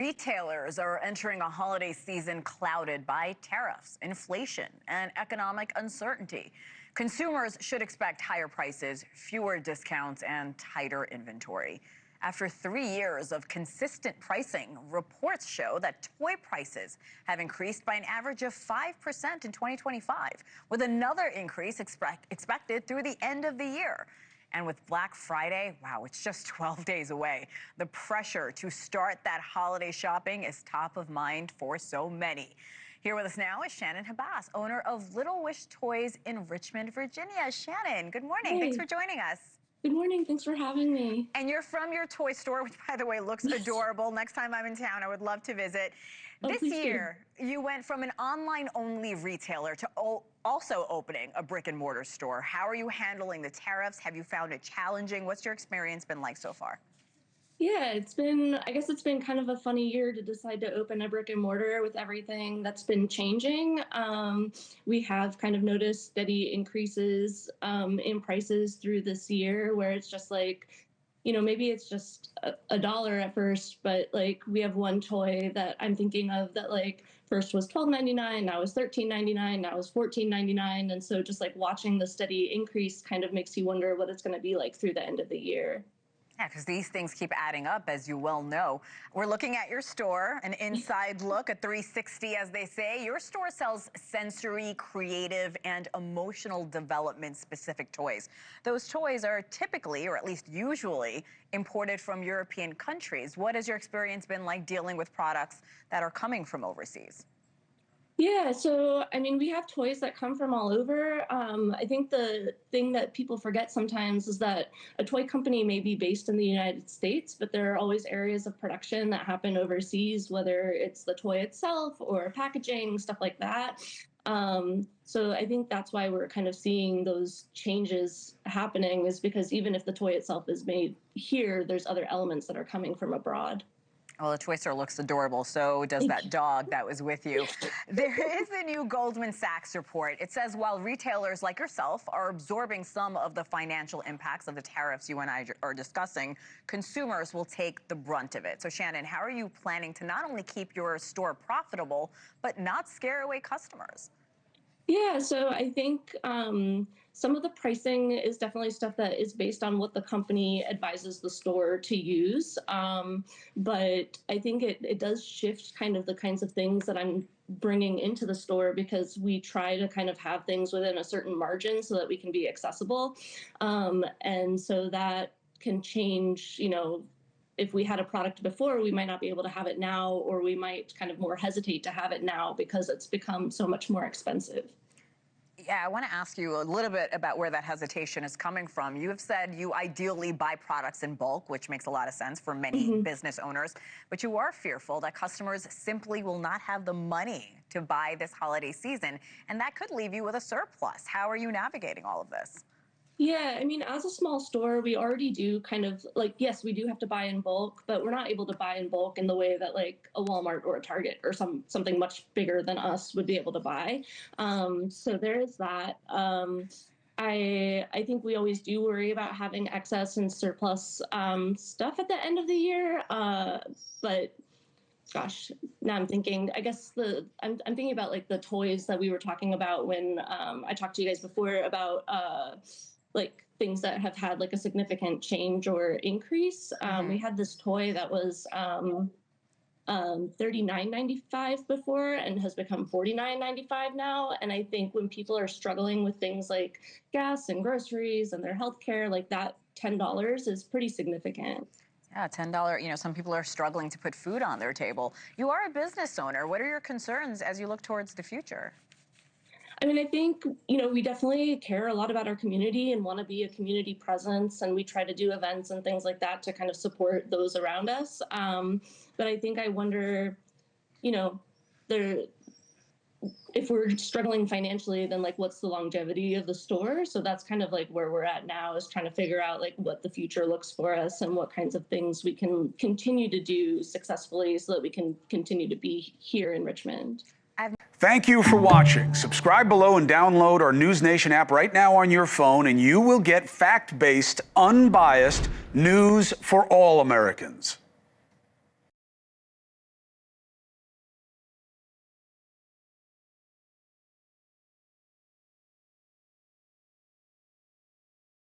Retailers are entering a holiday season clouded by tariffs, inflation, and economic uncertainty. Consumers should expect higher prices, fewer discounts, and tighter inventory. After 3 years of consistent pricing, reports show that toy prices have increased by an average of 5% in 2025, with another increase expected through the end of the year. And with Black Friday, wow, it's just 12 days away. The pressure to start that holiday shopping is top of mind for so many. Here with us now is Shannon Habbas, owner of Little Wish Toys in Richmond, Virginia. Shannon, good morning. Hey. Thanks for joining us. Good morning. Thanks for having me. And you're from your toy store, which, by the way, looks adorable. Next time I'm in town, I would love to visit. This year, you went from an online-only retailer to also opening a brick-and-mortar store. How are you handling the tariffs? Have you found it challenging? What's your experience been like so far? Yeah, I guess it's been kind of a funny year to decide to open a brick and mortar with everything that's been changing. We have kind of noticed steady increases in prices through this year where it's just like, maybe it's just a dollar at first, but like we have one toy that I'm thinking of that like first was $12.99, now is $13.99, now is $14.99. And so just like watching the steady increase kind of makes you wonder what it's going to be like through the end of the year. Yeah, because these things keep adding up, as you well know. We're looking at your store, an inside look, a 360, as they say. Your store sells sensory, creative, and emotional development-specific toys. Those toys are typically, or at least usually, imported from European countries. What has your experience been like dealing with products that are coming from overseas? Yeah, so I mean, we have toys that come from all over. I think the thing that people forget sometimes is that a toy company may be based in the United States, but there are always areas of production that happen overseas, whether it's the toy itself or packaging, stuff like that. So I think that's why we're kind of seeing those changes happening, is because even if the toy itself is made here, there's other elements that are coming from abroad. Well, the toy store looks adorable, so does that dog that was with you. There is a new Goldman Sachs report. It says while retailers like yourself are absorbing some of the financial impacts of the tariffs you and I are discussing, consumers will take the brunt of it. So, Shannon, how are you planning to not only keep your store profitable, but not scare away customers? Yeah, so I think some of the pricing is definitely stuff that is based on what the company advises the store to use. But I think it does shift kind of the kinds of things that I'm bringing into the store, because we try to kind of have things within a certain margin so that we can be accessible. And so that can change, if we had a product before, we might not be able to have it now, or we might kind of more hesitate to have it now because it's become so much more expensive. Yeah, I want to ask you a little bit about where that hesitation is coming from. You have said you ideally buy products in bulk, which makes a lot of sense for many business owners, but you are fearful that customers simply will not have the money to buy this holiday season, and that could leave you with a surplus. How are you navigating all of this? Yeah, I mean, as a small store, we already do kind of like, yes, we do have to buy in bulk, but we're not able to buy in bulk in the way that like a Walmart or a Target or something much bigger than us would be able to buy. So there is that. I think we always do worry about having excess and surplus stuff at the end of the year, but gosh, now I'm thinking, I guess I'm thinking about like the toys that we were talking about when I talked to you guys before about like things that have had like a significant change or increase. We had this toy that was $39.95 before and has become $49.95 now. And I think when people are struggling with things like gas and groceries and their healthcare, like that $10 is pretty significant. Yeah, $10, some people are struggling to put food on their table. You are a business owner. What are your concerns as you look towards the future? I mean, I think, we definitely care a lot about our community and want to be a community presence. And we try to do events and things like that to kind of support those around us. But I think I wonder, if we're struggling financially, then like, what's the longevity of the store? So that's kind of like where we're at now, is trying to figure out like what the future looks for us and what kinds of things we can continue to do successfully so that we can continue to be here in Richmond. Thank you for watching. Subscribe below and download our NewsNation app right now on your phone, and you will get fact-based, unbiased news for all Americans.